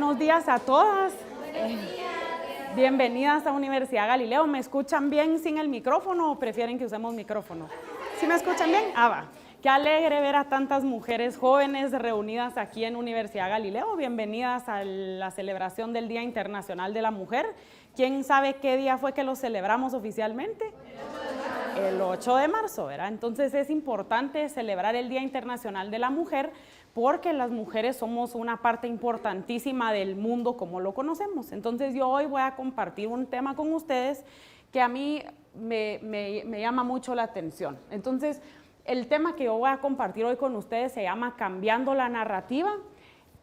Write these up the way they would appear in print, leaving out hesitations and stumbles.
Buenos días a todas. Bienvenidas a Universidad Galileo. ¿Me escuchan bien sin el micrófono o prefieren que usemos micrófono? ¿Sí me escuchan bien? Va. Qué alegre ver a tantas mujeres jóvenes reunidas aquí en Universidad Galileo. Bienvenidas a la celebración del Día Internacional de la Mujer. ¿Quién sabe qué día fue que lo celebramos oficialmente? El 8 de marzo, ¿verdad? Entonces es importante celebrar el Día Internacional de la Mujer porque las mujeres somos una parte importantísima del mundo como lo conocemos. Entonces yo hoy voy a compartir un tema con ustedes que a mí me llama mucho la atención. Entonces el tema que yo voy a compartir hoy con ustedes se llama Cambiando la Narrativa.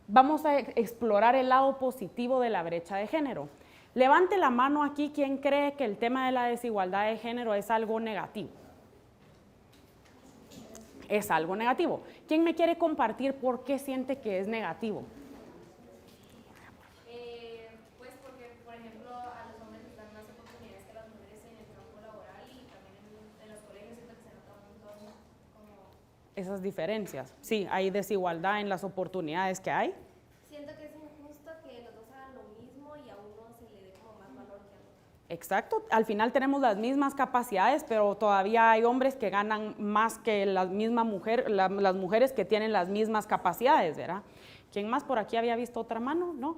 Vamos a explorar el lado positivo de la brecha de género. Levante la mano aquí quien cree que el tema de la desigualdad de género es algo negativo. Es algo negativo. ¿Quién me quiere compartir por qué siente que es negativo? Pues porque, por ejemplo, a los hombres les dan más oportunidades que a las mujeres en el campo laboral y también en los colegios, siento que se nota un montón como... Esas diferencias. Sí, hay desigualdad en las oportunidades que hay. Siento que es injusto que los dos hagan lo mismo y a uno se le dé como más valor que a otro. Exacto, al final tenemos las mismas capacidades, pero todavía hay hombres que ganan más que la misma mujer, las mujeres que tienen las mismas capacidades, ¿verdad? ¿Quién más por aquí había visto otra mano? ¿No?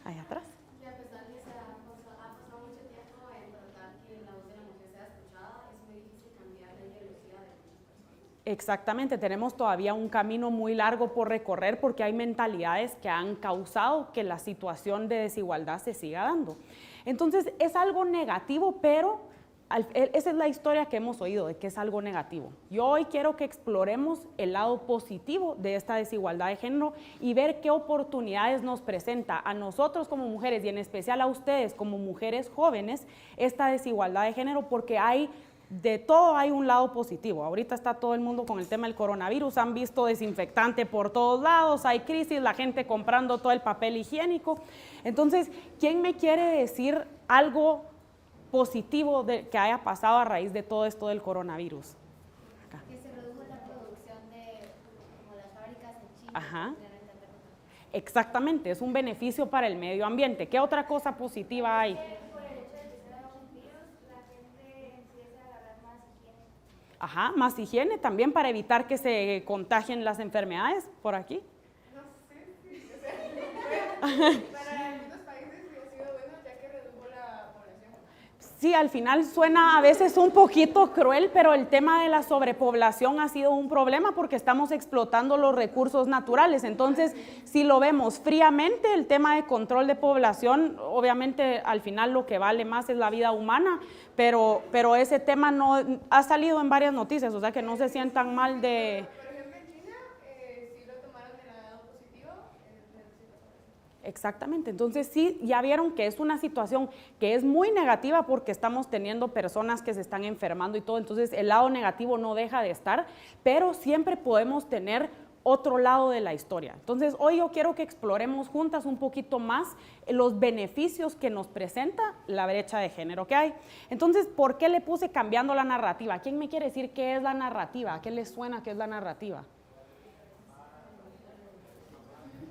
Ahí atrás. Y a pesar de que ha pasado mucho tiempo en tratar que la voz de la mujer sea escuchada, es muy difícil cambiar la ideología de muchas personas. Exactamente, tenemos todavía un camino muy largo por recorrer porque hay mentalidades que han causado que la situación de desigualdad se siga dando. Entonces es algo negativo, pero esa es la historia que hemos oído de que es algo negativo. Yo hoy quiero que exploremos el lado positivo de esta desigualdad de género y ver qué oportunidades nos presenta a nosotros como mujeres y en especial a ustedes como mujeres jóvenes esta desigualdad de género, porque de todo hay un lado positivo. Ahorita está todo el mundo con el tema del coronavirus, han visto desinfectante por todos lados, hay crisis, la gente comprando todo el papel higiénico. Entonces, ¿quién me quiere decir algo positivo que haya pasado a raíz de todo esto del coronavirus? Acá. Que se redujo la producción de como las fábricas en China. Ajá. Exactamente, es un beneficio para el medio ambiente. ¿Qué otra cosa positiva hay? Ajá, más higiene también para evitar que se contagien las enfermedades por aquí. No sé, para algunos países ha sido bueno ya que redujo la población. Sí, al final suena a veces un poquito cruel, pero el tema de la sobrepoblación ha sido un problema porque estamos explotando los recursos naturales. Entonces, si lo vemos fríamente, el tema de control de población, obviamente al final lo que vale más es la vida humana, pero ese tema no ha salido en varias noticias, o sea que no se sientan mal de... Por ejemplo, en China sí lo tomaron del lado positivo. Exactamente, entonces sí, ya vieron que es una situación que es muy negativa porque estamos teniendo personas que se están enfermando y todo, entonces el lado negativo no deja de estar, pero siempre podemos tener otro lado de la historia. Entonces hoy yo quiero que exploremos juntas un poquito más los beneficios que nos presenta la brecha de género que hay. Entonces, ¿por qué le puse cambiando la narrativa? ¿Quién me quiere decir qué es la narrativa? ¿A qué les suena qué es la narrativa?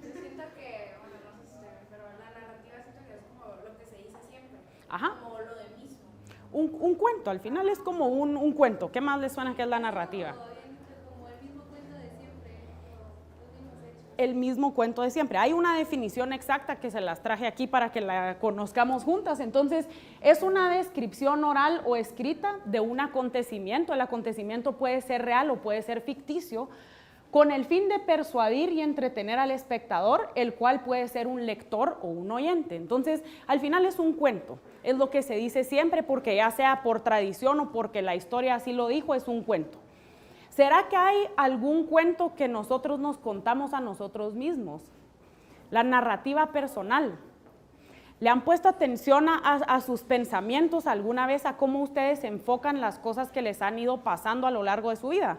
Siento que, bueno, no sé si pero la narrativa siento que es como lo que se dice siempre. Ajá. Como lo del mismo. Un cuento, al final es como un cuento. ¿Qué más les suena que es la narrativa? Como el mismo cuento de siempre, los mismos hechos. El mismo cuento de siempre. Hay una definición exacta que se las traje aquí para que la conozcamos juntas. Entonces, es una descripción oral o escrita de un acontecimiento. El acontecimiento puede ser real o puede ser ficticio, con el fin de persuadir y entretener al espectador, el cual puede ser un lector o un oyente. Entonces, al final es un cuento, es lo que se dice siempre, porque ya sea por tradición o porque la historia así lo dijo, es un cuento. ¿Será que hay algún cuento que nosotros nos contamos a nosotros mismos? La narrativa personal. ¿Le han puesto atención a sus pensamientos alguna vez, a cómo ustedes enfocan las cosas que les han ido pasando a lo largo de su vida?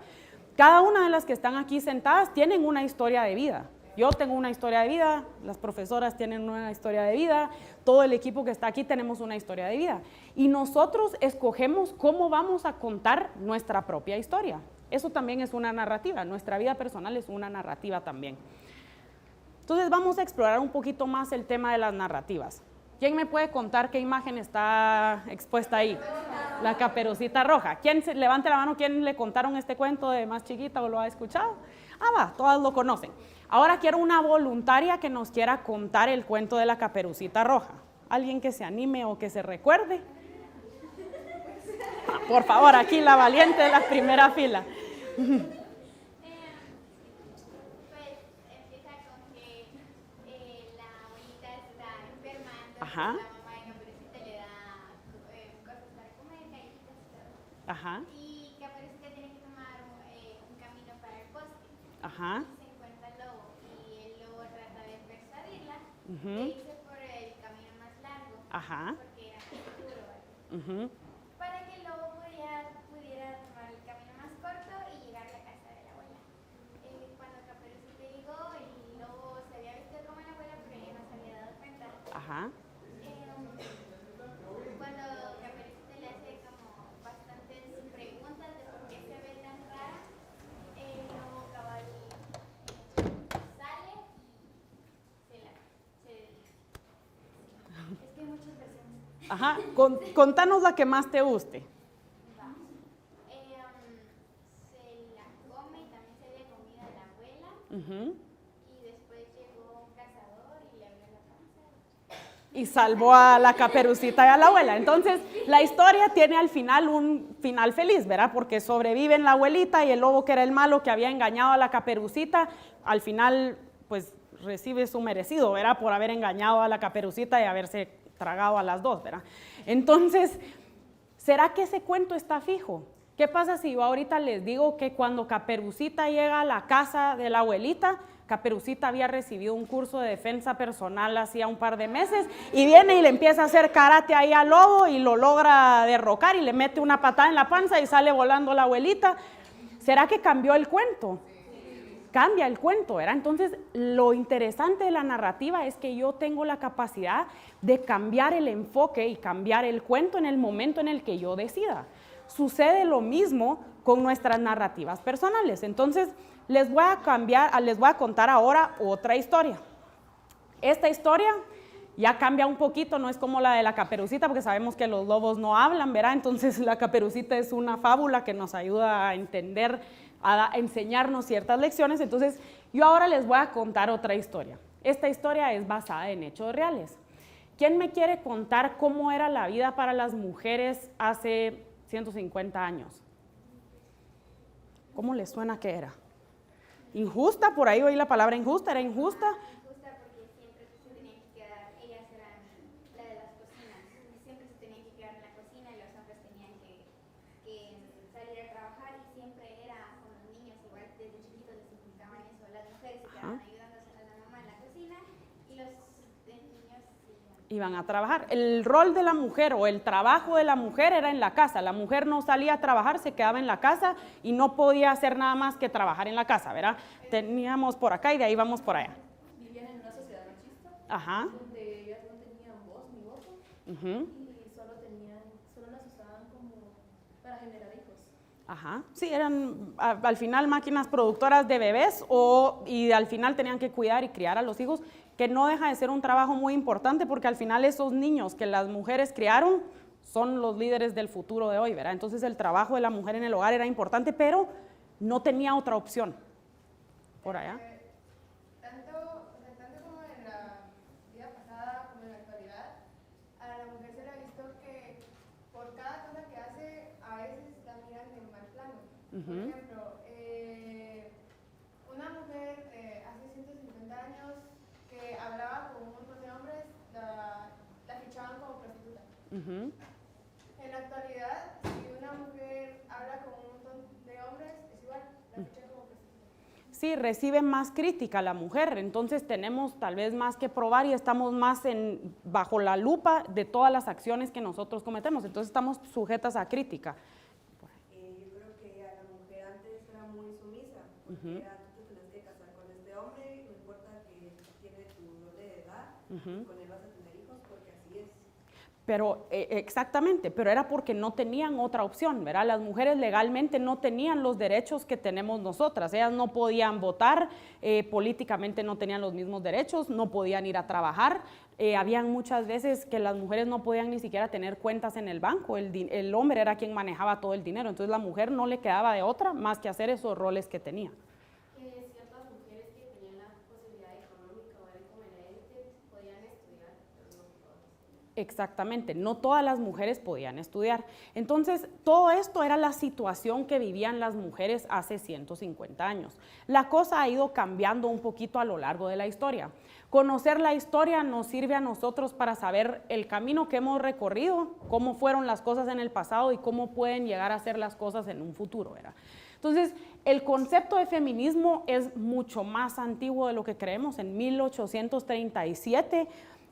Cada una de las que están aquí sentadas tienen una historia de vida. Yo tengo una historia de vida, las profesoras tienen una historia de vida, todo el equipo que está aquí tenemos una historia de vida. Y nosotros escogemos cómo vamos a contar nuestra propia historia. Eso también es una narrativa, nuestra vida personal es una narrativa también. Entonces vamos a explorar un poquito más el tema de las narrativas. ¿Quién me puede contar qué imagen está expuesta ahí? La Caperucita Roja. ¿Quién levante la mano? ¿Quién le contaron este cuento de más chiquita o lo ha escuchado? Ah, va, todas lo conocen. Ahora quiero una voluntaria que nos quiera contar el cuento de la Caperucita Roja. ¿Alguien que se anime o que se recuerde? Ah, por favor, aquí la valiente de la primera fila. Pues empieza con que la abuelita está enferma, entonces Ajá. la mamá de Caperucita le da cosas para comer, galletitas y todo. Ajá, Y Caperucita tiene que tomar un camino para el bosque. ajá. Y se encuentra el lobo y el lobo trata de persuadirla Ujú. de irse por el camino más largo, Ajá. porque era más seguro, ¿vale? Ujú. Para que el lobo pudiera tomar el camino más corto y llegar a la casa de la abuela. Cuando Caperucita llegó, el lobo se había visto como la abuela, pero ella no se había dado cuenta. Ajá. Cuando Caperucita le hace como bastantes preguntas de por qué se ve tan rara, el lobo cabal sale y es que hay muchas versiones. Ajá. Contanos la que más te guste. Va. Se la come y también se le comida a la abuela. Ujú. Y después llegó un cazador y le abrió la panza. Y salvó a la Caperucita y a la abuela. Entonces, la historia tiene al final un final feliz, ¿verdad? Porque sobreviven la abuelita y el lobo, que era el malo que había engañado a la Caperucita, al final, pues, recibe su merecido, ¿verdad? Por haber engañado a la Caperucita y haberse tragado a las dos, ¿verdad? Entonces, ¿será que ese cuento está fijo? ¿Qué pasa si yo ahorita les digo que cuando Caperucita llega a la casa de la abuelita, Caperucita había recibido un curso de defensa personal hacía un par de meses y viene y le empieza a hacer karate ahí al lobo y lo logra derrocar y le mete una patada en la panza y sale volando la abuelita? ¿Será que cambió el cuento? Cambia el cuento, ¿verdad? Entonces, lo interesante de la narrativa es que yo tengo la capacidad de cambiar el enfoque y cambiar el cuento en el momento en el que yo decida. Sucede lo mismo con nuestras narrativas personales. Entonces, les voy a contar ahora otra historia. Esta historia ya cambia un poquito, no es como la de la Caperucita, porque sabemos que los lobos no hablan, ¿verdad? Entonces, la Caperucita es una fábula que nos ayuda a entender, a enseñarnos ciertas lecciones. Entonces, yo ahora les voy a contar otra historia. Esta historia es basada en hechos reales. ¿Quién me quiere contar cómo era la vida para las mujeres hace 150 años? ¿Cómo les suena que era? ¿Injusta? Por ahí oí la palabra injusta. ¿Era injusta? Justa porque siempre se tenían que quedar, ellas eran la de las cocinas, siempre se tenían que quedar en la cocina y los hombres tenían que salir a trabajar y siempre era con los niños, igual desde chiquitos les inculcaban eso, las mujeres se quedaban ayudándose a la mamá en la cocina y los niños Iban a trabajar. El rol de la mujer o el trabajo de la mujer era en la casa. La mujer no salía a trabajar, se quedaba en la casa y no podía hacer nada más que trabajar en la casa, ¿verdad? Teníamos por acá y de ahí vamos por allá. Vivían en una sociedad machista, Ajá. donde ellas no tenían voz ni voto Ujú. y solo las usaban como para generar hijos. Ajá. Sí, eran al final máquinas productoras de bebés y al final tenían que cuidar y criar a los hijos, que no deja de ser un trabajo muy importante porque al final esos niños que las mujeres criaron son los líderes del futuro de hoy, ¿verdad? Entonces el trabajo de la mujer en el hogar era importante, pero no tenía otra opción. Por allá. Tanto como en la vida pasada como en la actualidad, a la mujer se le ha visto que por cada cosa que hace, a veces la miran en mal plano. Por ejemplo, una mujer hace 150 años que hablaba con un montón de hombres, la fichaban como prostituta. Ujú. En la actualidad, si una mujer habla con un montón de hombres, es igual, la fichan como prostituta. Sí, recibe más crítica la mujer, entonces tenemos tal vez más que probar y estamos más bajo la lupa de todas las acciones que nosotros cometemos, entonces estamos sujetas a crítica. Yo creo que a la mujer antes era muy sumisa, porque era, tú te tenías que casar con este hombre, no importa que tiene tu doble de edad, con él vas a tener hijos, porque así es. Pero exactamente, pero era porque no tenían otra opción, ¿verdad? Las mujeres legalmente no tenían los derechos que tenemos nosotras, ellas no podían votar, políticamente no tenían los mismos derechos, no podían ir a trabajar, habían muchas veces que las mujeres no podían ni siquiera tener cuentas en el banco, el hombre era quien manejaba todo el dinero, entonces la mujer no le quedaba de otra más que hacer esos roles que tenía. Ciertas mujeres que tenían la posibilidad económica o eran como en la élite podían estudiar, pero no todas. Exactamente, no todas las mujeres podían estudiar. Entonces, todo esto era la situación que vivían las mujeres hace 150 años. La cosa ha ido cambiando un poquito a lo largo de la historia. Conocer la historia nos sirve a nosotros para saber el camino que hemos recorrido, cómo fueron las cosas en el pasado y cómo pueden llegar a ser las cosas en un futuro, ¿verdad? Entonces, el concepto de feminismo es mucho más antiguo de lo que creemos. En 1837,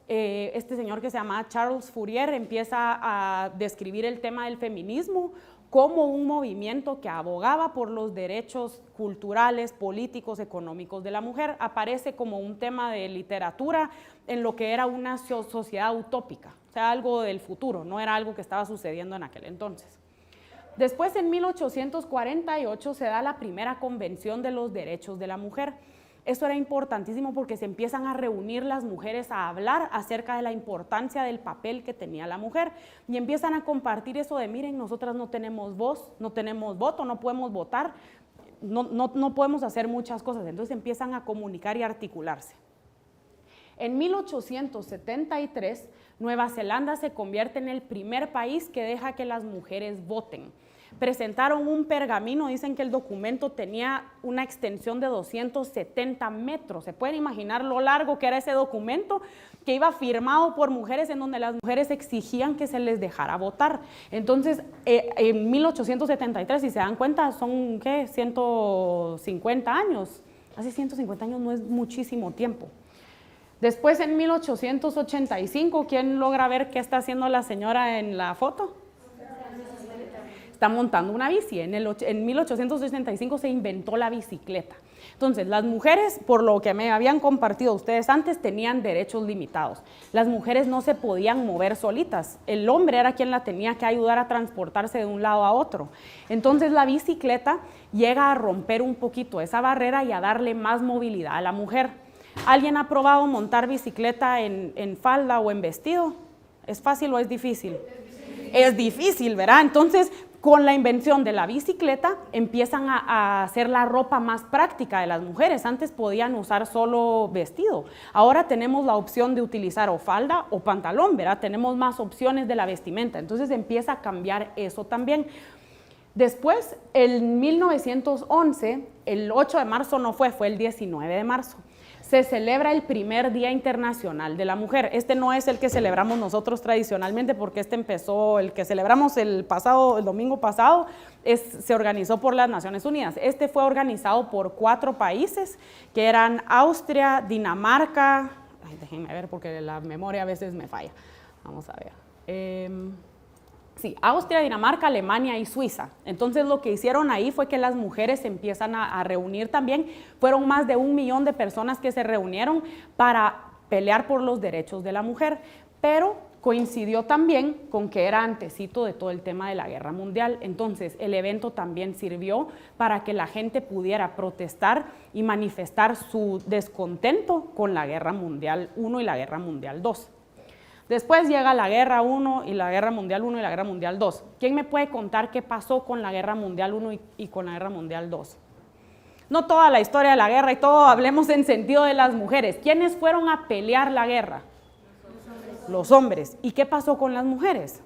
este señor que se llama Charles Fourier empieza a describir el tema del feminismo como un movimiento que abogaba por los derechos culturales, políticos, económicos de la mujer. Aparece como un tema de literatura en lo que era una sociedad utópica, o sea, algo del futuro, no era algo que estaba sucediendo en aquel entonces. Después, en 1848, se da la primera Convención de los Derechos de la Mujer. Eso era importantísimo porque se empiezan a reunir las mujeres a hablar acerca de la importancia del papel que tenía la mujer y empiezan a compartir eso de, miren, nosotras no tenemos voz, no tenemos voto, no podemos votar, no podemos hacer muchas cosas. Entonces empiezan a comunicar y articularse. En 1873, Nueva Zelanda se convierte en el primer país que deja que las mujeres voten. Presentaron un pergamino, dicen que el documento tenía una extensión de 270 metros. ¿Se pueden imaginar lo largo que era ese documento? Que iba firmado por mujeres, en donde las mujeres exigían que se les dejara votar. Entonces, en 1873, si se dan cuenta, son, ¿qué? 150 años. Hace 150 años no es muchísimo tiempo. Después, en 1885, ¿quién logra ver qué está haciendo la señora en la foto? Está montando una bici. En 1885 se inventó la bicicleta. Entonces, las mujeres, por lo que me habían compartido ustedes antes, tenían derechos limitados. Las mujeres no se podían mover solitas. El hombre era quien la tenía que ayudar a transportarse de un lado a otro. Entonces, la bicicleta llega a romper un poquito esa barrera y a darle más movilidad a la mujer. ¿Alguien ha probado montar bicicleta en falda o en vestido? ¿Es fácil o es difícil? Es difícil, ¿verdad? Entonces, con la invención de la bicicleta, empiezan a hacer la ropa más práctica de las mujeres. Antes podían usar solo vestido. Ahora tenemos la opción de utilizar o falda o pantalón, ¿verdad? Tenemos más opciones de la vestimenta. Entonces empieza a cambiar eso también. Después, en 1911, el 8 de marzo no fue el 19 de marzo. Se celebra el primer Día Internacional de la Mujer. Este no es el que celebramos nosotros tradicionalmente, porque este empezó, el que celebramos el domingo pasado, se organizó por las Naciones Unidas. Este fue organizado por 4 países, que eran Austria, Dinamarca, déjenme ver porque la memoria a veces me falla. Vamos a ver. Sí, Austria, Dinamarca, Alemania y Suiza. Entonces lo que hicieron ahí fue que las mujeres se empiezan a reunir también. Fueron más de 1 millón de personas que se reunieron para pelear por los derechos de la mujer, pero coincidió también con que era antecito de todo el tema de la guerra mundial. Entonces el evento también sirvió para que la gente pudiera protestar y manifestar su descontento con la Guerra Mundial I y la Guerra Mundial II. Después llega la Guerra I y la Guerra Mundial I y la Guerra Mundial II. ¿Quién me puede contar qué pasó con la Guerra Mundial I y con la Guerra Mundial II? No toda la historia de la guerra y todo, hablemos en sentido de las mujeres. ¿Quiénes fueron a pelear la guerra? Los hombres. ¿Y qué pasó con las mujeres?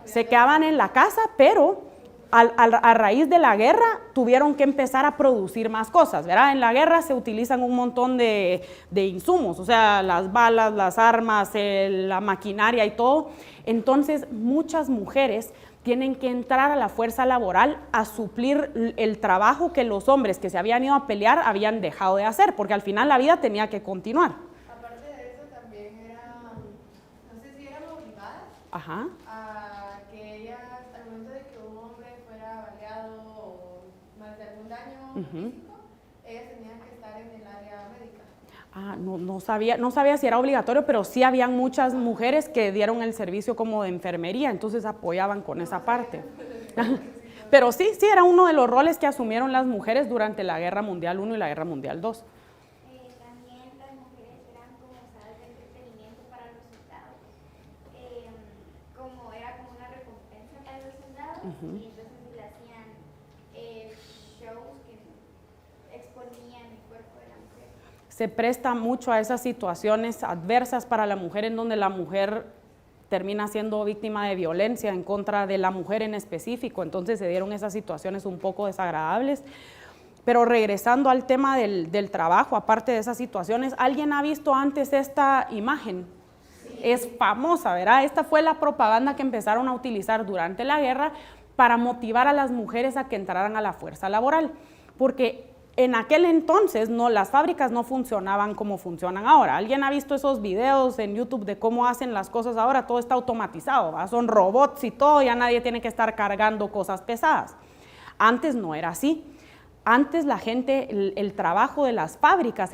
Se quedaban en la casa, pero a raíz de la guerra tuvieron que empezar a producir más cosas, ¿verdad? En la guerra se utilizan un montón de insumos, o sea, las balas, las armas, la maquinaria y todo. Entonces, muchas mujeres tienen que entrar a la fuerza laboral a suplir el trabajo que los hombres que se habían ido a pelear habían dejado de hacer, porque al final la vida tenía que continuar. Aparte de eso, también eran, no sé si eran obligadas Ajá. a que ellas, al momento de que un hombre fuera baleado o más de algún daño físico, ellas tenían que estar en el área médica. No sabía si era obligatorio, pero sí habían muchas mujeres que dieron el servicio como de enfermería, entonces apoyaban con esa parte. Pero sí, era uno de los roles que asumieron las mujeres durante la Guerra Mundial I y la Guerra Mundial II. También las mujeres eran como salas de entretenimiento para los soldados. Como era como una recompensa para los soldados, y entonces le hacían shows que exponían el cuerpo de la mujer. Se presta mucho a esas situaciones adversas para la mujer, en donde la mujer termina siendo víctima de violencia en contra de la mujer en específico, entonces se dieron esas situaciones un poco desagradables. Pero regresando al tema del trabajo, aparte de esas situaciones, ¿alguien ha visto antes esta imagen? Sí. Es famosa, ¿verdad? Esta fue la propaganda que empezaron a utilizar durante la guerra para motivar a las mujeres a que entraran a la fuerza laboral, porque en aquel entonces las fábricas no funcionaban como funcionan ahora. ¿Alguien ha visto esos videos en YouTube de cómo hacen las cosas ahora? Todo está automatizado, ¿verdad? Son robots y todo, ya nadie tiene que estar cargando cosas pesadas. Antes no era así. Antes la gente, el trabajo de las fábricas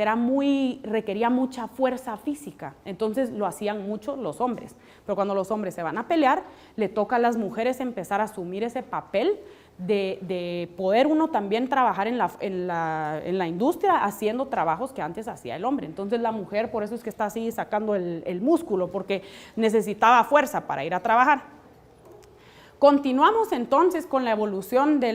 requería mucha fuerza física, entonces lo hacían mucho los hombres. Pero cuando los hombres se van a pelear, le toca a las mujeres empezar a asumir ese papel de poder uno también trabajar en la industria haciendo trabajos que antes hacía el hombre. Entonces la mujer, por eso es que está así sacando el músculo, porque necesitaba fuerza para ir a trabajar. Continuamos entonces con la evolución de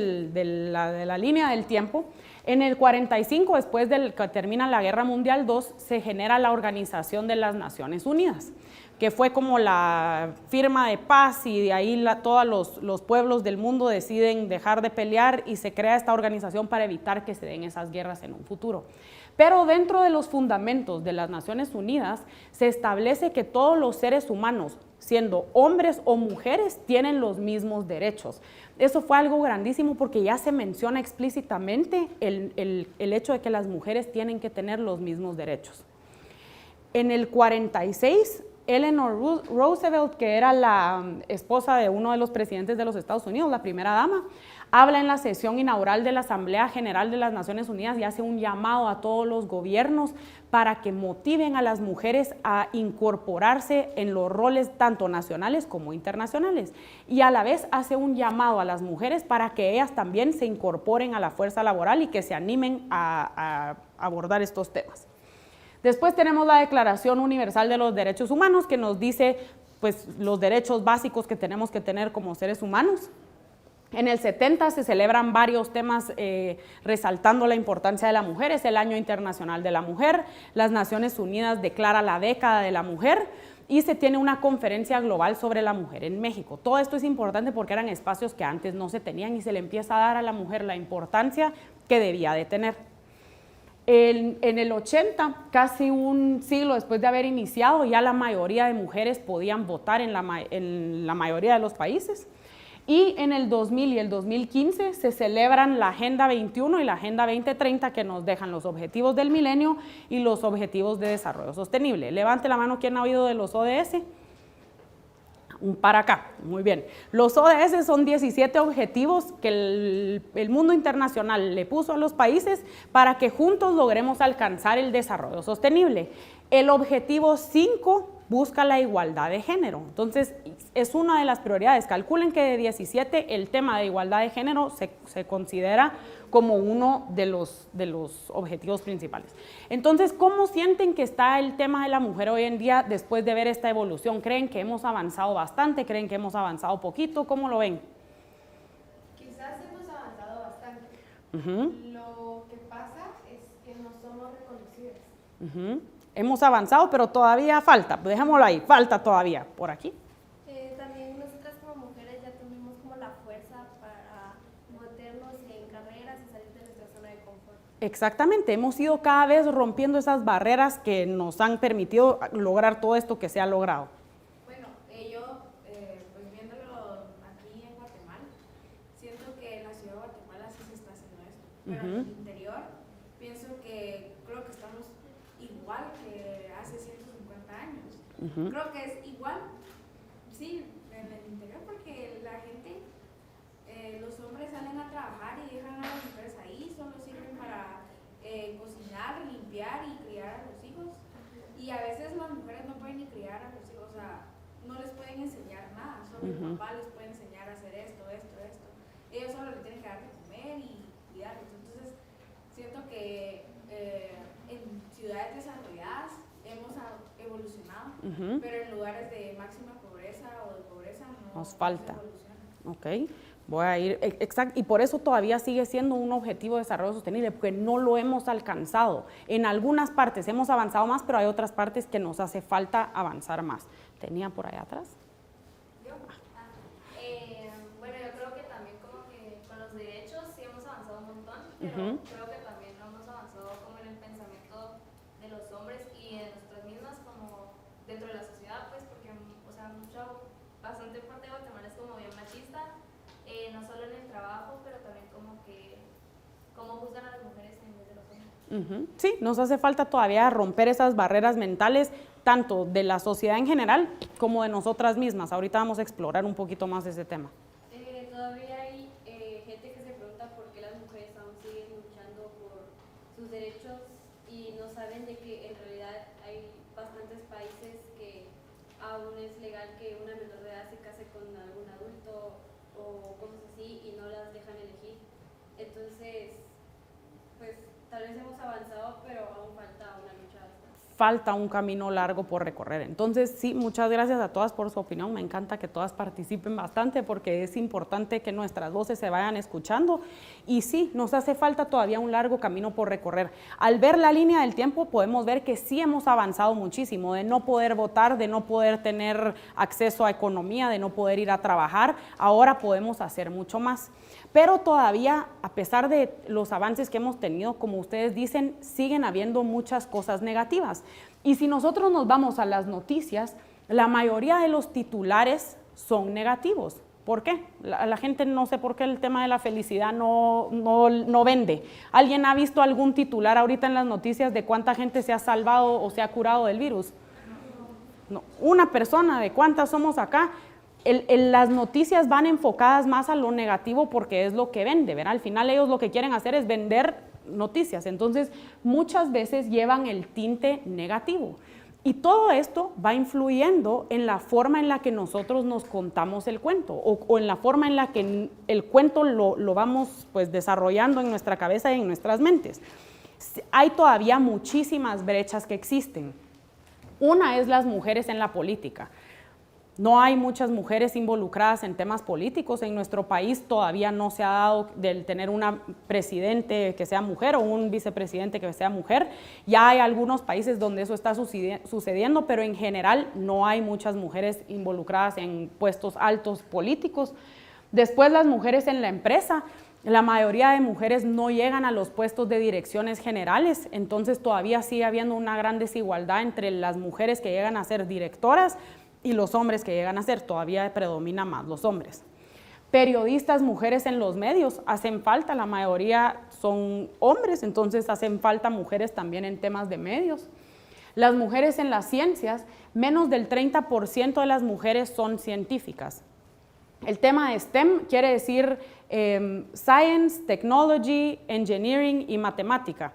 la línea del tiempo. En el 45, después de que termina la Guerra Mundial II, se genera la Organización de las Naciones Unidas, que fue como la firma de paz, y de ahí todos los pueblos del mundo deciden dejar de pelear y se crea esta organización para evitar que se den esas guerras en un futuro. Pero dentro de los fundamentos de las Naciones Unidas se establece que todos los seres humanos, siendo hombres o mujeres, tienen los mismos derechos. Eso fue algo grandísimo porque ya se menciona explícitamente el hecho de que las mujeres tienen que tener los mismos derechos. En el 46, Eleanor Roosevelt, que era la esposa de uno de los presidentes de los Estados Unidos, la primera dama, habla en la sesión inaugural de la Asamblea General de las Naciones Unidas y hace un llamado a todos los gobiernos para que motiven a las mujeres a incorporarse en los roles tanto nacionales como internacionales. Y a la vez hace un llamado a las mujeres para que ellas también se incorporen a la fuerza laboral y que se animen a abordar estos temas. Después tenemos la Declaración Universal de los Derechos Humanos, que nos dice pues, los derechos básicos que tenemos que tener como seres humanos. En el 70 se celebran varios temas resaltando la importancia de la mujer. Es el Año Internacional de la Mujer, las Naciones Unidas declara la década de la mujer y se tiene una conferencia global sobre la mujer en México. Todo esto es importante porque eran espacios que antes no se tenían y se le empieza a dar a la mujer la importancia que debía de tener. En el 80, casi un siglo después de haber iniciado, ya la mayoría de mujeres podían votar en la mayoría de los países. Y en el 2000 y el 2015 se celebran la Agenda 21 y la Agenda 2030, que nos dejan los objetivos del milenio y los objetivos de desarrollo sostenible. Levante la mano quien ha oído de los ODS. Para acá, muy bien. Los ODS son 17 objetivos que el mundo internacional le puso a los países para que juntos logremos alcanzar el desarrollo sostenible. El objetivo 5 busca la igualdad de género, entonces es una de las prioridades. Calculen que de 17 el tema de igualdad de género se considera como uno de los objetivos principales. Entonces, ¿cómo sienten que está el tema de la mujer hoy en día después de ver esta evolución? ¿Creen que hemos avanzado bastante? ¿Creen que hemos avanzado poquito? ¿Cómo lo ven? Quizás hemos avanzado bastante. Lo que pasa es que no somos reconocidas. Hemos avanzado, pero todavía falta. Dejémoslo ahí, falta todavía. ¿Por aquí? También nosotras como mujeres ya tenemos como la fuerza para meternos en carreras y salir de nuestra zona de confort. Exactamente, hemos ido cada vez rompiendo esas barreras que nos han permitido lograr todo esto que se ha logrado. Bueno, yo pues viéndolo aquí en Guatemala, siento que en la ciudad de Guatemala sí se está haciendo esto, pero en el interior pienso que creo que estamos igual que hace 150 años. Creo que es igual, sí, en el interior, porque la gente, los hombres salen a trabajar y dejan a las mujeres ahí, solo sirven para cocinar, limpiar y criar a los hijos. o de pobreza no Nos falta. no se evoluciona. Ok, voy a ir, exacto, y por eso todavía sigue siendo un objetivo de desarrollo sostenible, porque no lo hemos alcanzado. En algunas partes hemos avanzado más, pero hay otras partes que nos hace falta avanzar más. ¿Tenía por allá atrás? Yo, bueno, yo creo que también como que con los derechos sí hemos avanzado un montón, pero creo que también no hemos avanzado como en el pensamiento de los hombres y de nosotras mismas como dentro de la sociedad, pues porque, o sea, bastante parte de Guatemala es como bien machista, no solo en el trabajo, pero también como que cómo juzgan a las mujeres en vez de los hombres. Sí, nos hace falta todavía romper esas barreras mentales, tanto de la sociedad en general como de nosotras mismas. Ahorita vamos a explorar un poquito más ese tema. Todavía hay gente que se pregunta por qué las mujeres aún siguen luchando por sus derechos y no saben de que en realidad hay bastantes países que aún es legal que una menor de edad se case con algún adulto o cosas así y no las dejan elegir. Entonces, pues tal vez hemos avanzado, pero aún falta una lucha bastante. Falta un camino largo por recorrer. Entonces, sí, muchas gracias a todas por su opinión. Me encanta que todas participen bastante porque es importante que nuestras voces se vayan escuchando. Y sí, nos hace falta todavía un largo camino por recorrer. Al ver la línea del tiempo, podemos ver que sí hemos avanzado muchísimo, de no poder votar, de no poder tener acceso a economía, de no poder ir a trabajar. Ahora podemos hacer mucho más. Pero todavía, a pesar de los avances que hemos tenido, como ustedes dicen, siguen habiendo muchas cosas negativas. Y si nosotros nos vamos a las noticias, la mayoría de los titulares son negativos. ¿Por qué? La gente no sé por qué el tema de la felicidad no vende. ¿Alguien ha visto algún titular ahorita en las noticias de cuánta gente se ha salvado o se ha curado del virus? No, una persona, ¿de cuántas somos acá? Las noticias van enfocadas más a lo negativo porque es lo que vende, ¿verdad? Al final ellos lo que quieren hacer es vender noticias, entonces muchas veces llevan el tinte negativo. Y todo esto va influyendo en la forma en la que nosotros nos contamos el cuento o en la forma en la que el cuento lo vamos pues desarrollando en nuestra cabeza y en nuestras mentes. Hay todavía muchísimas brechas que existen. Una es las mujeres en la política. No hay muchas mujeres involucradas en temas políticos. En nuestro país todavía no se ha dado del tener una presidente que sea mujer o un vicepresidente que sea mujer. Ya hay algunos países donde eso está sucediendo, pero en general no hay muchas mujeres involucradas en puestos altos políticos. Después las mujeres en la empresa. La mayoría de mujeres no llegan a los puestos de direcciones generales, entonces todavía sigue habiendo una gran desigualdad entre las mujeres que llegan a ser directoras y los hombres que llegan a ser, todavía predomina más los hombres. Periodistas, mujeres en los medios, hacen falta, la mayoría son hombres, entonces hacen falta mujeres también en temas de medios. Las mujeres en las ciencias, menos del 30% de las mujeres son científicas. El tema de STEM quiere decir Science, Technology, Engineering y Matemática.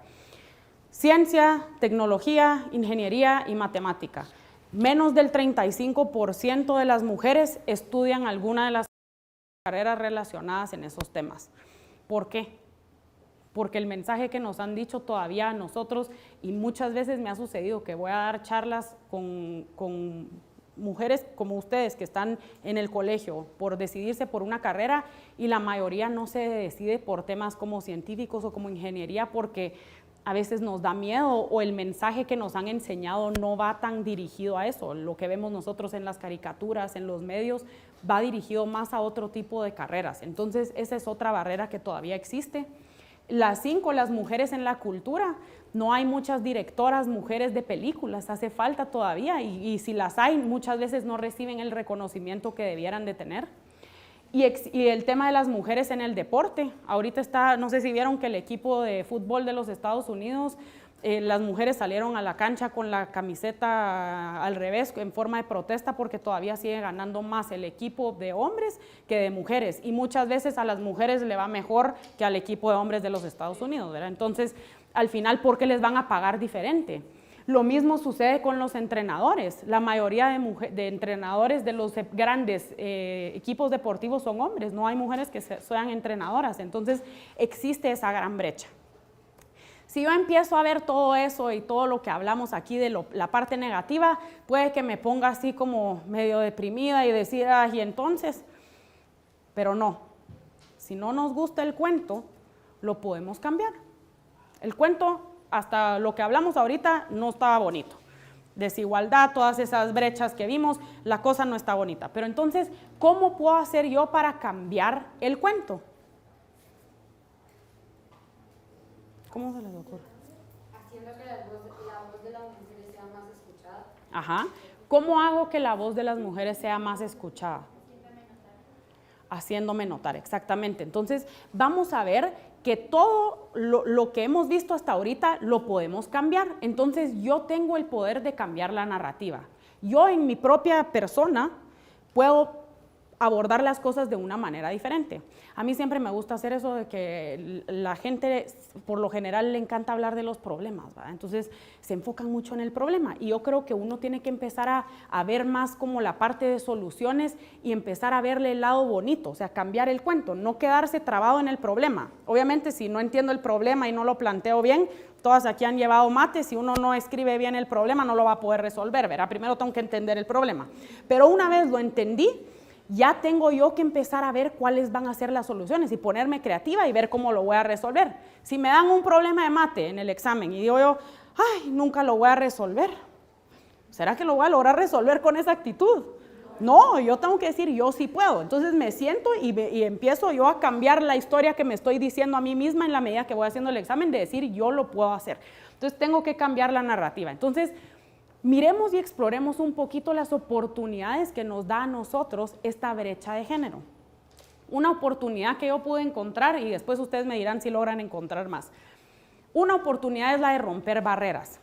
Ciencia, tecnología, ingeniería y matemática. Menos del 35% de las mujeres estudian alguna de las carreras relacionadas en esos temas. ¿Por qué? Porque el mensaje que nos han dicho todavía a nosotros, y muchas veces me ha sucedido que voy a dar charlas con mujeres como ustedes que están en el colegio por decidirse por una carrera y la mayoría no se decide por temas como científicos o como ingeniería porque a veces nos da miedo o el mensaje que nos han enseñado no va tan dirigido a eso. Lo que vemos nosotros en las caricaturas, en los medios, va dirigido más a otro tipo de carreras. Entonces, esa es otra barrera que todavía existe. Las mujeres en la cultura. No hay muchas directoras mujeres de películas, hace falta todavía y si las hay, muchas veces no reciben el reconocimiento que debieran de tener. Y el tema de las mujeres en el deporte, ahorita está, no sé si vieron que el equipo de fútbol de los Estados Unidos, las mujeres salieron a la cancha con la camiseta al revés en forma de protesta porque todavía sigue ganando más el equipo de hombres que de mujeres y muchas veces a las mujeres le va mejor que al equipo de hombres de los Estados Unidos, ¿verdad? Entonces, al final, ¿por qué les van a pagar diferente? Lo mismo sucede con los entrenadores. La mayoría de entrenadores de los grandes equipos deportivos son hombres, no hay mujeres que sean entrenadoras, entonces existe esa gran brecha. Si yo empiezo a ver todo eso y todo lo que hablamos aquí de la parte negativa, puede que me ponga así como medio deprimida y decir, y entonces, pero no. Si no nos gusta el cuento, lo podemos cambiar. El cuento, hasta lo que hablamos ahorita, no estaba bonito. Desigualdad, todas esas brechas que vimos, la cosa no está bonita. Pero entonces, ¿cómo puedo hacer yo para cambiar el cuento? ¿Cómo se les ocurre? Haciendo que la voz de las mujeres sea más escuchada. Ajá. ¿Cómo hago que la voz de las mujeres sea más escuchada? Haciéndome notar, exactamente. Entonces, vamos a ver que todo lo que hemos visto hasta ahorita lo podemos cambiar. Entonces, yo tengo el poder de cambiar la narrativa. Yo en mi propia persona puedo abordar las cosas de una manera diferente. A mí siempre me gusta hacer eso de que la gente, por lo general, le encanta hablar de los problemas, ¿verdad? Entonces, se enfocan mucho en el problema y yo creo que uno tiene que empezar a ver más como la parte de soluciones y empezar a verle el lado bonito, o sea, cambiar el cuento, no quedarse trabado en el problema. Obviamente, si no entiendo el problema y no lo planteo bien, todas aquí han llevado mate, si uno no escribe bien el problema, no lo va a poder resolver, ¿verdad? Primero tengo que entender el problema. Pero una vez lo entendí, ya tengo yo que empezar a ver cuáles van a ser las soluciones y ponerme creativa y ver cómo lo voy a resolver. Si me dan un problema de mate en el examen y digo yo, ay, nunca lo voy a resolver, ¿será que lo voy a lograr resolver con esa actitud? No, yo tengo que decir, yo sí puedo. Entonces me siento y empiezo yo a cambiar la historia que me estoy diciendo a mí misma en la medida que voy haciendo el examen, de decir, yo lo puedo hacer. Entonces tengo que cambiar la narrativa. Entonces, miremos y exploremos un poquito las oportunidades que nos da a nosotros esta brecha de género. Una oportunidad que yo pude encontrar, y después ustedes me dirán si logran encontrar más. Una oportunidad es la de romper barreras.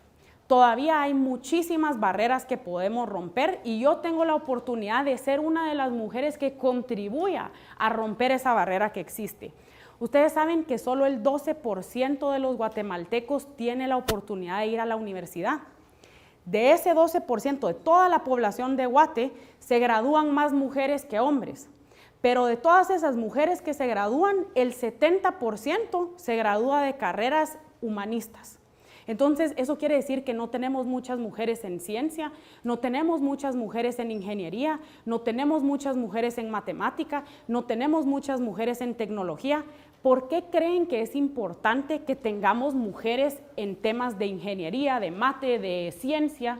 Todavía hay muchísimas barreras que podemos romper y yo tengo la oportunidad de ser una de las mujeres que contribuya a romper esa barrera que existe. Ustedes saben que solo el 12% de los guatemaltecos tiene la oportunidad de ir a la universidad. De ese 12% de toda la población de Guate, se gradúan más mujeres que hombres. Pero de todas esas mujeres que se gradúan, el 70% se gradúa de carreras humanistas. Entonces, eso quiere decir que no tenemos muchas mujeres en ciencia, no tenemos muchas mujeres en ingeniería, no tenemos muchas mujeres en matemática, no tenemos muchas mujeres en tecnología. ¿Por qué creen que es importante que tengamos mujeres en temas de ingeniería, de mate, de ciencia?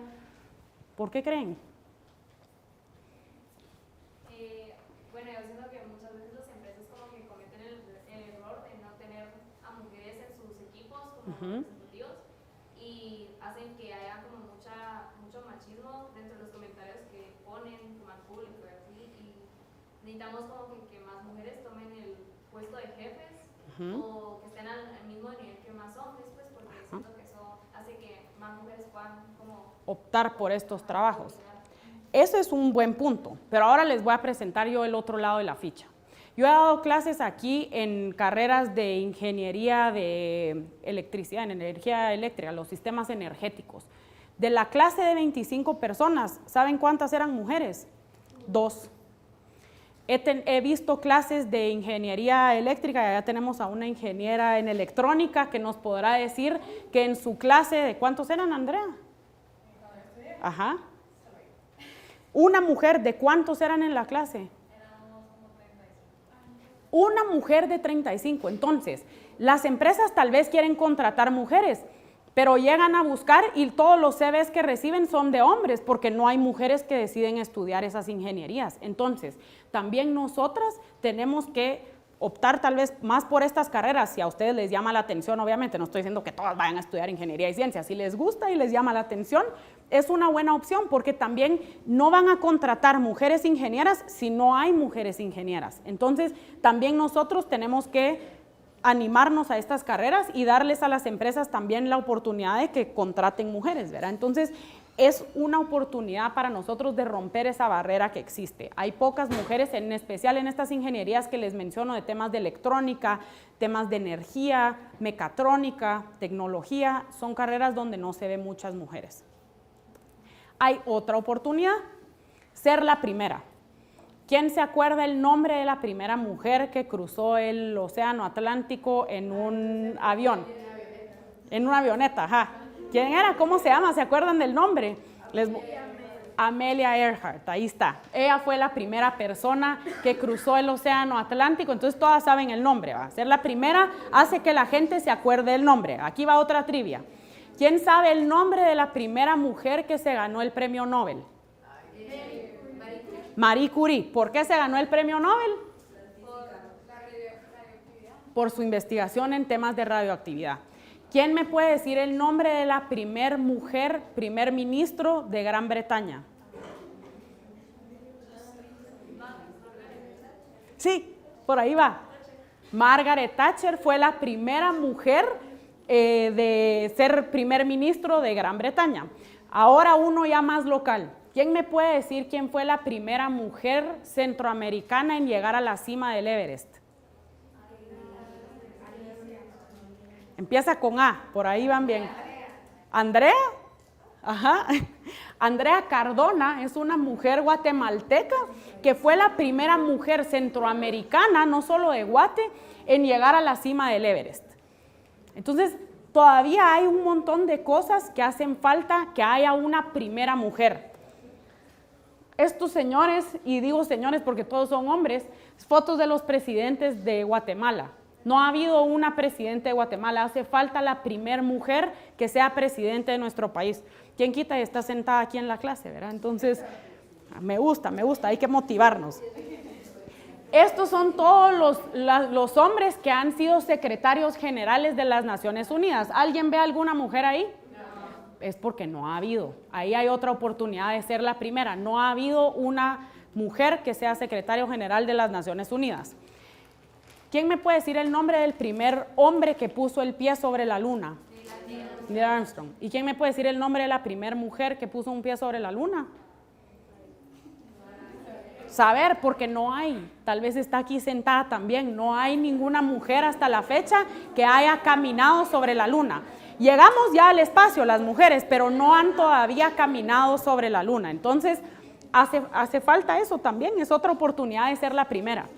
¿Por qué creen? Bueno, yo siento que muchas veces las empresas como que cometen el error de no tener a mujeres en sus equipos como ejecutivos y hacen que haya como mucho machismo dentro de los comentarios que ponen como al público y así, y necesitamos como que más mujeres tomen el puesto de jefes o que estén al mismo nivel que más hombres, pues porque siento que eso hace que más mujeres puedan como optar por estos trabajos. Eso es un buen punto, pero ahora les voy a presentar yo el otro lado de la ficha. Yo he dado clases aquí en carreras de ingeniería de electricidad, en energía eléctrica, los sistemas energéticos. De la clase de 25 personas, ¿saben cuántas eran mujeres? 2. He visto clases de ingeniería eléctrica, ya tenemos a una ingeniera en electrónica que nos podrá decir que en su clase, ¿de cuántos eran, Andrea? Ajá. Una mujer, ¿de cuántos eran en la clase? Una mujer de 35. Entonces, las empresas tal vez quieren contratar mujeres, pero llegan a buscar y todos los CVs que reciben son de hombres porque no hay mujeres que deciden estudiar esas ingenierías. Entonces, también nosotras tenemos que optar tal vez más por estas carreras. Si a ustedes les llama la atención, obviamente no estoy diciendo que todas vayan a estudiar ingeniería y ciencia. Si les gusta y les llama la atención, es una buena opción porque también no van a contratar mujeres ingenieras si no hay mujeres ingenieras. Entonces, también nosotros tenemos que animarnos a estas carreras y darles a las empresas también la oportunidad de que contraten mujeres, ¿verdad? Entonces, es una oportunidad para nosotros de romper esa barrera que existe. Hay pocas mujeres, en especial en estas ingenierías que les menciono de temas de electrónica, temas de energía, mecatrónica, tecnología, son carreras donde no se ven muchas mujeres. Hay otra oportunidad, ser la primera. ¿Quién se acuerda el nombre de la primera mujer que cruzó el océano Atlántico en un avión? En una avioneta, ajá. ¿Quién era? ¿Cómo se llama? ¿Se acuerdan del nombre? Amelia Earhart, ahí está. Ella fue la primera persona que cruzó el océano Atlántico, entonces todas saben el nombre, va. Ser la primera hace que la gente se acuerde del nombre. Aquí va otra trivia. ¿Quién sabe el nombre de la primera mujer que se ganó el premio Nobel? Marie Curie. ¿Por qué se ganó el premio Nobel? Por su investigación en temas de radioactividad. ¿Quién me puede decir el nombre de la primer mujer, primer ministro de Gran Bretaña? Sí, por ahí va. Margaret Thatcher fue la primera mujer de ser primer ministro de Gran Bretaña. Ahora uno ya más local. ¿Quién me puede decir quién fue la primera mujer centroamericana en llegar a la cima del Everest? Empieza con A, por ahí van bien. ¿Andrea? Ajá. Andrea Cardona es una mujer guatemalteca que fue la primera mujer centroamericana, no solo de Guate, en llegar a la cima del Everest. Entonces, todavía hay un montón de cosas que hacen falta que haya una primera mujer. Estos señores, y digo señores porque todos son hombres, fotos de los presidentes de Guatemala. No ha habido una presidenta de Guatemala, hace falta la primer mujer que sea presidente de nuestro país. ¿Quién quita y está sentada aquí en la clase, verdad? Entonces, me gusta, hay que motivarnos. Estos son todos los hombres que han sido secretarios generales de las Naciones Unidas. ¿Alguien ve alguna mujer ahí? No. Es porque no ha habido. Ahí hay otra oportunidad de ser la primera. No ha habido una mujer que sea secretario general de las Naciones Unidas. ¿Quién me puede decir el nombre del primer hombre que puso el pie sobre la luna? Neil Armstrong. ¿Y quién me puede decir el nombre de la primera mujer que puso un pie sobre la luna? Saber, porque no hay. Tal vez está aquí sentada también. No hay ninguna mujer hasta la fecha que haya caminado sobre la luna. Llegamos ya al espacio, las mujeres, pero no han todavía caminado sobre la luna. Entonces, hace falta eso también. Es otra oportunidad de ser la primera.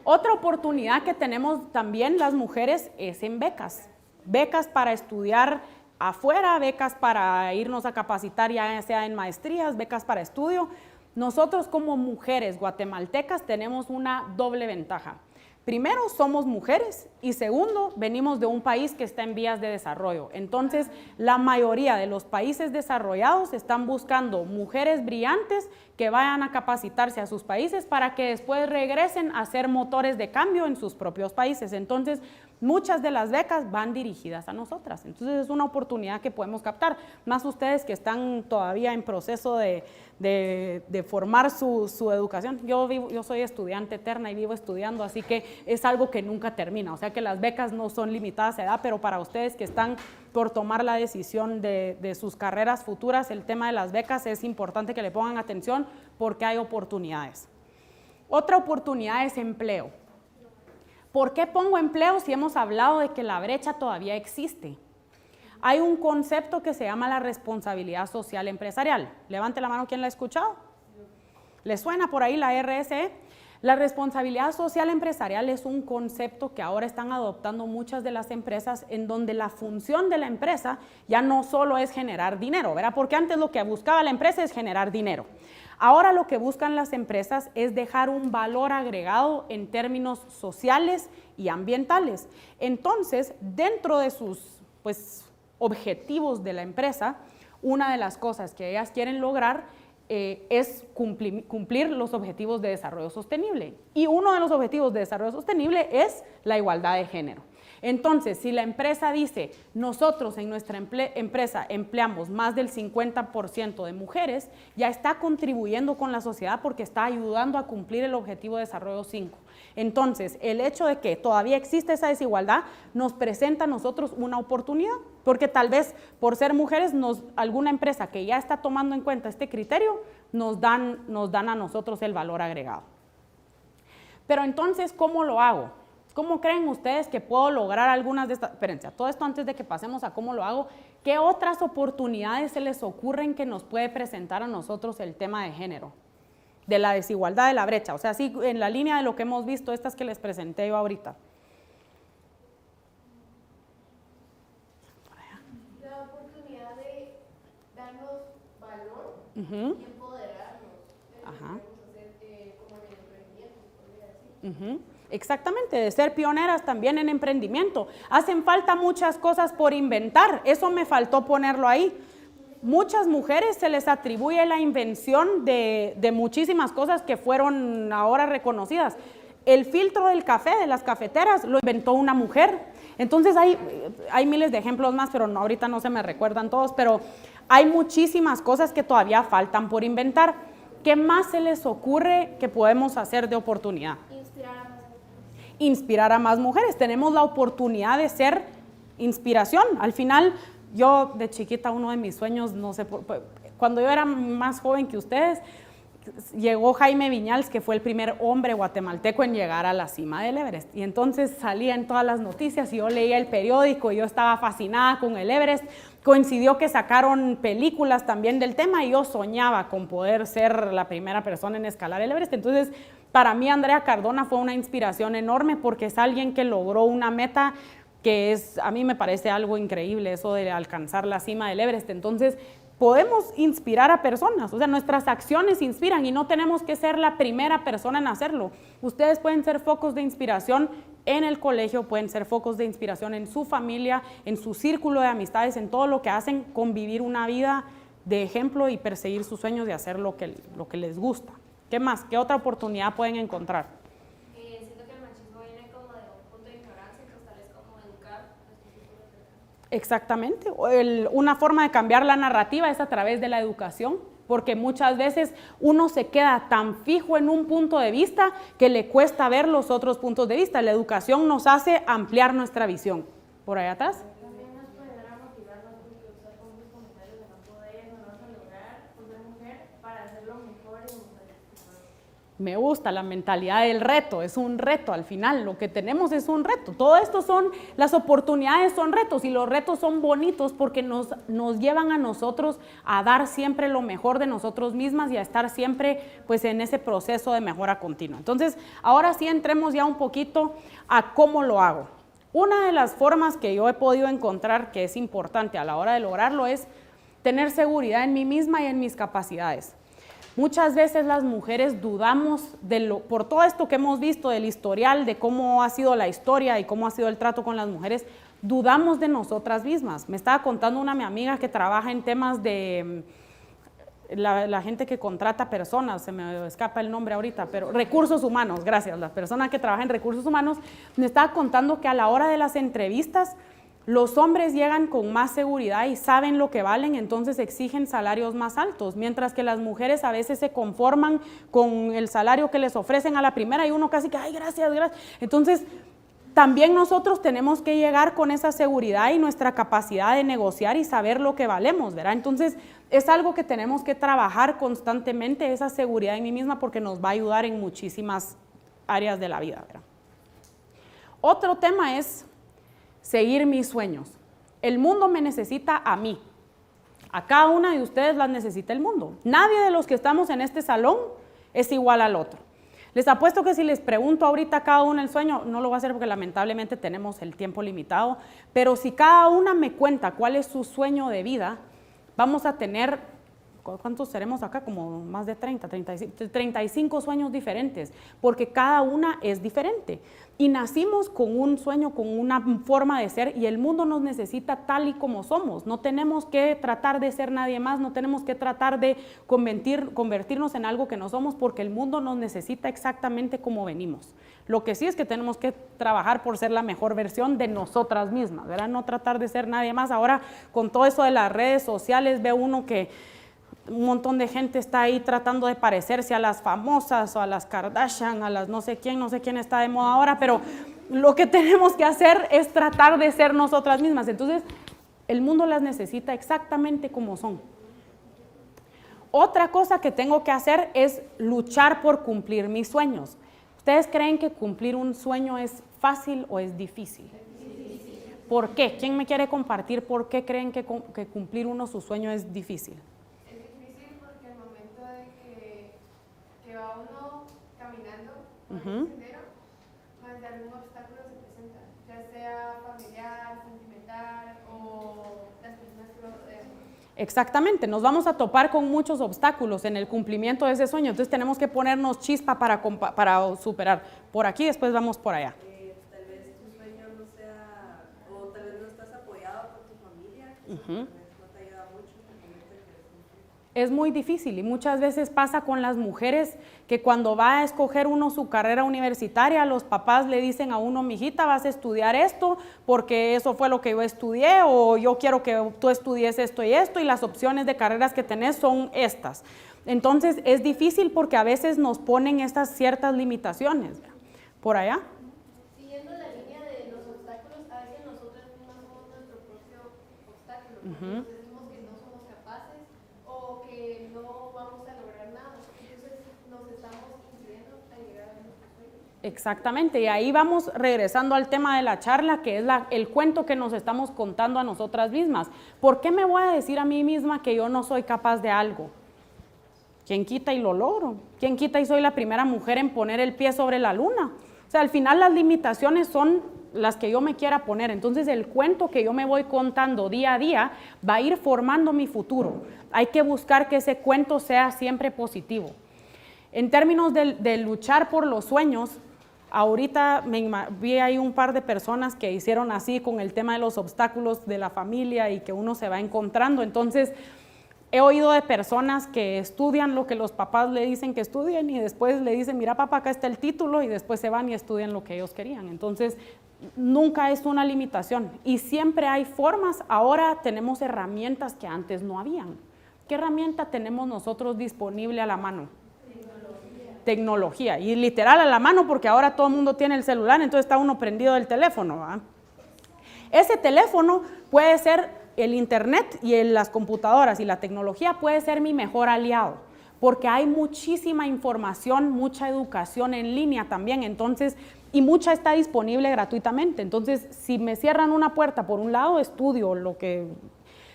Otra oportunidad que tenemos también las mujeres es en becas. Becas para estudiar afuera, becas para irnos a capacitar ya sea en maestrías, becas para estudio. Nosotros como mujeres guatemaltecas tenemos una doble ventaja. Primero, somos mujeres y segundo, venimos de un país que está en vías de desarrollo. Entonces, la mayoría de los países desarrollados están buscando mujeres brillantes que vayan a capacitarse a sus países para que después regresen a ser motores de cambio en sus propios países. Entonces, muchas de las becas van dirigidas a nosotras. Entonces, es una oportunidad que podemos captar. Más ustedes que están todavía en proceso de formar su educación. Yo soy estudiante eterna y vivo estudiando, así que es algo que nunca termina. O sea que las becas no son limitadas a edad, pero para ustedes que están por tomar la decisión de sus carreras futuras, el tema de las becas es importante que le pongan atención porque hay oportunidades. Otra oportunidad es empleo. ¿Por qué pongo empleo si hemos hablado de que la brecha todavía existe? Hay un concepto que se llama la responsabilidad social empresarial. Levante la mano, ¿quién la ha escuchado? ¿Les suena por ahí la RSE? La responsabilidad social empresarial es un concepto que ahora están adoptando muchas de las empresas en donde la función de la empresa ya no solo es generar dinero, ¿verdad? Porque antes lo que buscaba la empresa es generar dinero. Ahora lo que buscan las empresas es dejar un valor agregado en términos sociales y ambientales. Entonces, dentro de sus objetivos de la empresa, una de las cosas que ellas quieren lograr es cumplir los objetivos de desarrollo sostenible. Y uno de los objetivos de desarrollo sostenible es la igualdad de género. Entonces, si la empresa dice, nosotros en nuestra empresa empleamos más del 50% de mujeres, ya está contribuyendo con la sociedad porque está ayudando a cumplir el objetivo de desarrollo 5. Entonces, el hecho de que todavía existe esa desigualdad nos presenta a nosotros una oportunidad, porque tal vez por ser mujeres, alguna empresa que ya está tomando en cuenta este criterio, nos dan a nosotros el valor agregado. Pero entonces, ¿cómo lo hago? ¿Cómo creen ustedes que puedo lograr algunas de estas? Espérense, a todo esto antes de que pasemos a cómo lo hago, ¿qué otras oportunidades se les ocurren que nos puede presentar a nosotros el tema de género? De la desigualdad, de la brecha, o sea, sí, en la línea de lo que hemos visto, estas que les presenté yo ahorita. Ujú. y empoderarnos. Ajá. Como en el emprendimiento, podría decir. Ujú. Exactamente, de ser pioneras también en emprendimiento. Hacen falta muchas cosas por inventar, eso me faltó ponerlo ahí. Muchas mujeres se les atribuye la invención de muchísimas cosas que fueron ahora reconocidas. El filtro del café, de las cafeteras, lo inventó una mujer. Entonces hay miles de ejemplos más, pero no, ahorita no se me recuerdan todos, pero hay muchísimas cosas que todavía faltan por inventar. ¿Qué más se les ocurre que podemos hacer de oportunidad? Inspirar a más mujeres. Tenemos la oportunidad de ser inspiración. Al final, yo de chiquita, uno de mis sueños, no sé, cuando yo era más joven que ustedes, llegó Jaime Viñals, que fue el primer hombre guatemalteco en llegar a la cima del Everest. Y entonces salía en todas las noticias y yo leía el periódico y yo estaba fascinada con el Everest. Coincidió que sacaron películas también del tema y yo soñaba con poder ser la primera persona en escalar el Everest. Entonces, para mí, Andrea Cardona fue una inspiración enorme porque es alguien que logró una meta que a mí me parece algo increíble, eso de alcanzar la cima del Everest. Entonces, podemos inspirar a personas, o sea, nuestras acciones inspiran y no tenemos que ser la primera persona en hacerlo. Ustedes pueden ser focos de inspiración en el colegio, pueden ser focos de inspiración en su familia, en su círculo de amistades, en todo lo que hacen, convivir una vida de ejemplo y perseguir sus sueños de hacer lo que les gusta. ¿Qué más? ¿Qué otra oportunidad pueden encontrar? Siento que el machismo viene como de un punto de ignorancia, pues tal vez como educar a nuestros hijos cercanos. Exactamente. Una forma de cambiar la narrativa es a través de la educación, porque muchas veces uno se queda tan fijo en un punto de vista que le cuesta ver los otros puntos de vista. La educación nos hace ampliar nuestra visión. ¿Por ahí atrás? También nos puede dar a motivarnos porque usar con sus comentarios de no poder, no vas a lograr, por ser mujer, para hacerlo mejor y mejor. Me gusta la mentalidad del reto, es un reto al final, lo que tenemos es un reto. Todo esto las oportunidades son retos y los retos son bonitos porque nos llevan a nosotros a dar siempre lo mejor de nosotros mismas y a estar siempre pues en ese proceso de mejora continua. Entonces, ahora sí entremos ya un poquito a cómo lo hago. Una de las formas que yo he podido encontrar que es importante a la hora de lograrlo es tener seguridad en mí misma y en mis capacidades. Muchas veces las mujeres dudamos por todo esto que hemos visto del historial, de cómo ha sido la historia y cómo ha sido el trato con las mujeres, dudamos de nosotras mismas. Me estaba contando mi amiga que trabaja en temas de la gente que contrata personas, se me escapa el nombre ahorita, pero recursos humanos, gracias, la persona que trabaja en recursos humanos, me estaba contando que a la hora de las entrevistas, los hombres llegan con más seguridad y saben lo que valen, entonces exigen salarios más altos, mientras que las mujeres a veces se conforman con el salario que les ofrecen a la primera y uno casi que, ay, gracias, gracias. Entonces, también nosotros tenemos que llegar con esa seguridad y nuestra capacidad de negociar y saber lo que valemos, ¿verdad? Entonces, es algo que tenemos que trabajar constantemente, esa seguridad en mí misma, porque nos va a ayudar en muchísimas áreas de la vida, ¿verdad? Otro tema es seguir mis sueños. El mundo me necesita a mí. A cada una de ustedes las necesita el mundo. Nadie de los que estamos en este salón es igual al otro. Les apuesto que si les pregunto ahorita a cada una el sueño, no lo voy a hacer porque lamentablemente tenemos el tiempo limitado, pero si cada una me cuenta cuál es su sueño de vida, vamos a tener, ¿cuántos seremos acá? Como más de 35 sueños diferentes, porque cada una es diferente. Y nacimos con un sueño, con una forma de ser, y el mundo nos necesita tal y como somos. No tenemos que tratar de ser nadie más, no tenemos que tratar de convertirnos en algo que no somos, porque el mundo nos necesita exactamente como venimos. Lo que sí es que tenemos que trabajar por ser la mejor versión de nosotras mismas, ¿verdad? No tratar de ser nadie más. Ahora, con todo eso de las redes sociales, ve uno que un montón de gente está ahí tratando de parecerse a las famosas o a las Kardashian, a las no sé quién está de moda ahora, pero lo que tenemos que hacer es tratar de ser nosotras mismas. Entonces, el mundo las necesita exactamente como son. Otra cosa que tengo que hacer es luchar por cumplir mis sueños. ¿Ustedes creen que cumplir un sueño es fácil o es difícil? ¿Por qué? ¿Quién me quiere compartir por qué creen que cumplir su sueño es difícil? Que va uno caminando por el sendero, más de algún obstáculo se presenta, ya sea familiar, sentimental o las personas que lo rodean. Exactamente, nos vamos a topar con muchos obstáculos en el cumplimiento de ese sueño, entonces tenemos que ponernos chispa para superar. Por aquí, después vamos por allá. Tal vez tu sueño no sea, o tal vez no estás apoyado por tu familia, que Ujú. no te ayuda mucho en el momento en que eres mujer. Es muy difícil y muchas veces pasa con las mujeres que cuando va a escoger uno su carrera universitaria, los papás le dicen a uno, mijita, vas a estudiar esto porque eso fue lo que yo estudié, o yo quiero que tú estudies esto y las opciones de carreras que tenés son estas. Entonces es difícil porque a veces nos ponen estas ciertas limitaciones. Por allá. Siguiendo la línea de los obstáculos, a veces nosotras mismas somos nuestro propio obstáculo. Ujú. Nos decimos que no somos capaces o que no vamos a lograr nada. Entonces nos estamos impidiendo a llegar a nuestros sueños. Exactamente, y ahí vamos regresando al tema de la charla, que es el cuento que nos estamos contando a nosotras mismas. ¿Por qué me voy a decir a mí misma que yo no soy capaz de algo? ¿Quién quita y lo logro? ¿Quién quita y soy la primera mujer en poner el pie sobre la luna? O sea, al final las limitaciones son las que yo me quiera poner. Entonces el cuento que yo me voy contando día a día va a ir formando mi futuro. Hay que buscar que ese cuento sea siempre positivo. En términos de luchar por los sueños, ahorita vi ahí un par de personas que hicieron así con el tema de los obstáculos de la familia y que uno se va encontrando. Entonces, he oído de personas que estudian lo que los papás le dicen que estudien y después le dicen, mira papá, acá está el título, y después se van y estudian lo que ellos querían. Entonces, nunca es una limitación y siempre hay formas. Ahora tenemos herramientas que antes no habían. ¿Qué herramienta tenemos nosotros disponible a la mano? Tecnología, y literal a la mano porque ahora todo el mundo tiene el celular, entonces está uno prendido del teléfono, ¿verdad? Ese teléfono puede ser el internet y las computadoras y la tecnología puede ser mi mejor aliado, porque hay muchísima información, mucha educación en línea también, entonces, y mucha está disponible gratuitamente. Entonces, si me cierran una puerta por un lado, estudio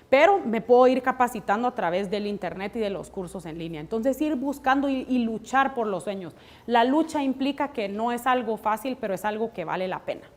pero me puedo ir capacitando a través del internet y de los cursos en línea. Entonces, ir buscando y luchar por los sueños. La lucha implica que no es algo fácil, pero es algo que vale la pena.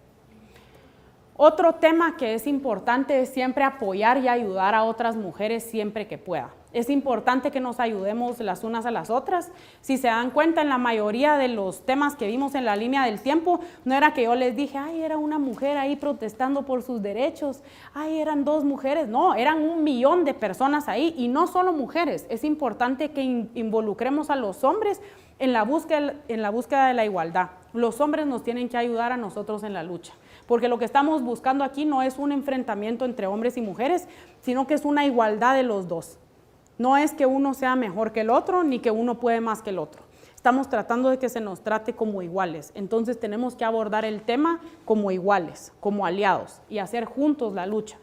Otro tema que es importante es siempre apoyar y ayudar a otras mujeres siempre que pueda. Es importante que nos ayudemos las unas a las otras. Si se dan cuenta, en la mayoría de los temas que vimos en la línea del tiempo, no era que yo les dije, ay, era una mujer ahí protestando por sus derechos, ay, eran 2 mujeres. No, eran 1 millón de personas ahí, y no solo mujeres. Es importante que involucremos a los hombres en la búsqueda de la igualdad. Los hombres nos tienen que ayudar a nosotros en la lucha, porque lo que estamos buscando aquí no es un enfrentamiento entre hombres y mujeres, sino que es una igualdad de los dos. No es que uno sea mejor que el otro, ni que uno puede más que el otro. Estamos tratando de que se nos trate como iguales. Entonces tenemos que abordar el tema como iguales, como aliados, y hacer juntos la lucha.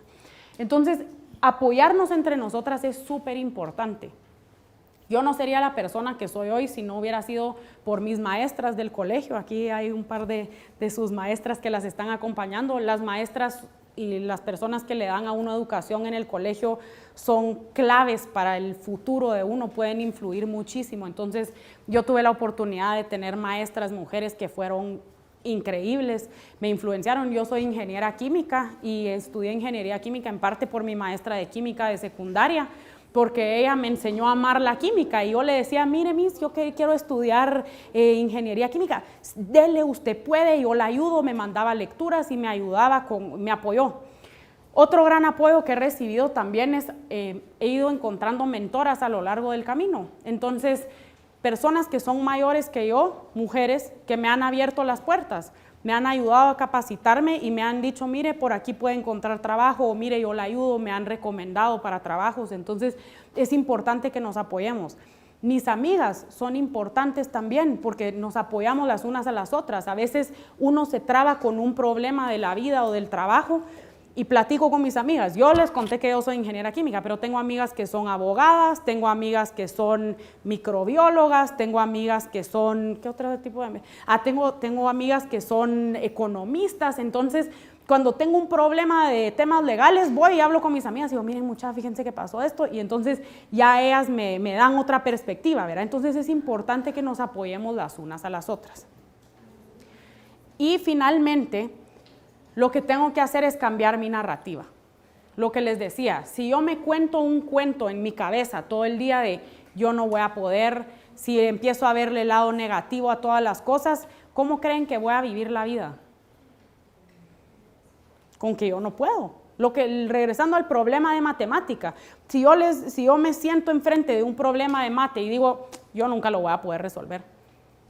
Entonces, apoyarnos entre nosotras es súper importante. Yo no sería la persona que soy hoy si no hubiera sido por mis maestras del colegio. Aquí hay un par de sus maestras que las están acompañando. Las maestras y las personas que le dan a uno educación en el colegio son claves para el futuro de uno, pueden influir muchísimo. Entonces, yo tuve la oportunidad de tener maestras mujeres que fueron increíbles, me influenciaron. Yo soy ingeniera química y estudié ingeniería química en parte por mi maestra de química de secundaria, porque ella me enseñó a amar la química, y yo le decía, mire, Miss, yo quiero estudiar ingeniería química, dele, usted puede, yo la ayudo, me mandaba lecturas y me ayudaba, me apoyó. Otro gran apoyo que he recibido también es, he ido encontrando mentoras a lo largo del camino. Entonces, personas que son mayores que yo, mujeres, que me han abierto las puertas, me han ayudado a capacitarme y me han dicho, mire, por aquí puede encontrar trabajo, o mire, yo la ayudo, me han recomendado para trabajos. Entonces, es importante que nos apoyemos. Mis amigas son importantes también porque nos apoyamos las unas a las otras. A veces uno se traba con un problema de la vida o del trabajo y platico con mis amigas. Yo les conté que yo soy ingeniera química, pero tengo amigas que son abogadas, tengo amigas que son microbiólogas, tengo amigas que son, ¿qué otro tipo de amigas? Tengo amigas que son economistas. Entonces, cuando tengo un problema de temas legales, voy y hablo con mis amigas y digo, miren muchachas, fíjense que pasó esto, y entonces ya ellas me dan otra perspectiva, ¿verdad? Entonces es importante que nos apoyemos las unas a las otras. Y finalmente, lo que tengo que hacer es cambiar mi narrativa. Lo que les decía, si yo me cuento un cuento en mi cabeza todo el día de yo no voy a poder, si empiezo a verle el lado negativo a todas las cosas, ¿cómo creen que voy a vivir la vida? Con que yo no puedo. Regresando al problema de matemática, si yo me siento enfrente de un problema de mate y digo, yo nunca lo voy a poder resolver,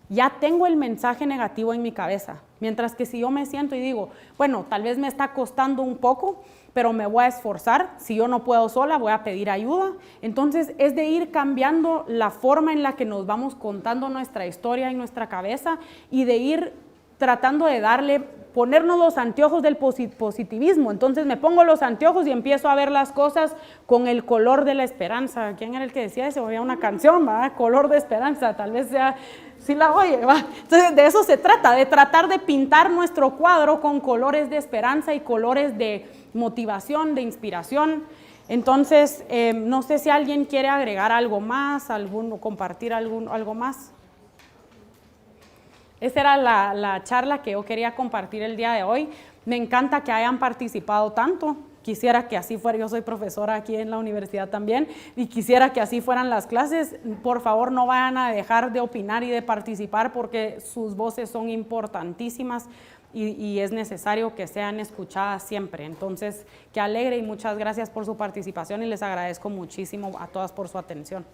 ya tengo el mensaje negativo en mi cabeza. Mientras que si yo me siento y digo, bueno, tal vez me está costando un poco, pero me voy a esforzar, si yo no puedo sola, voy a pedir ayuda. Entonces es de ir cambiando la forma en la que nos vamos contando nuestra historia en nuestra cabeza y de ir tratando de ponernos los anteojos del positivismo. Entonces me pongo los anteojos y empiezo a ver las cosas con el color de la esperanza. ¿Quién era el que decía eso? Había una canción, ¿verdad? Color de esperanza, tal vez sea, sí la oye, ¿va? Entonces de eso se trata, de tratar de pintar nuestro cuadro con colores de esperanza y colores de motivación, de inspiración. Entonces, no sé si alguien quiere agregar algo más, compartir algo más. Esa era la charla que yo quería compartir el día de hoy. Me encanta que hayan participado tanto. Quisiera que así fuera, yo soy profesora aquí en la universidad también, y quisiera que así fueran las clases. Por favor, no vayan a dejar de opinar y de participar porque sus voces son importantísimas y es necesario que sean escuchadas siempre. Entonces, qué alegre y muchas gracias por su participación y les agradezco muchísimo a todas por su atención.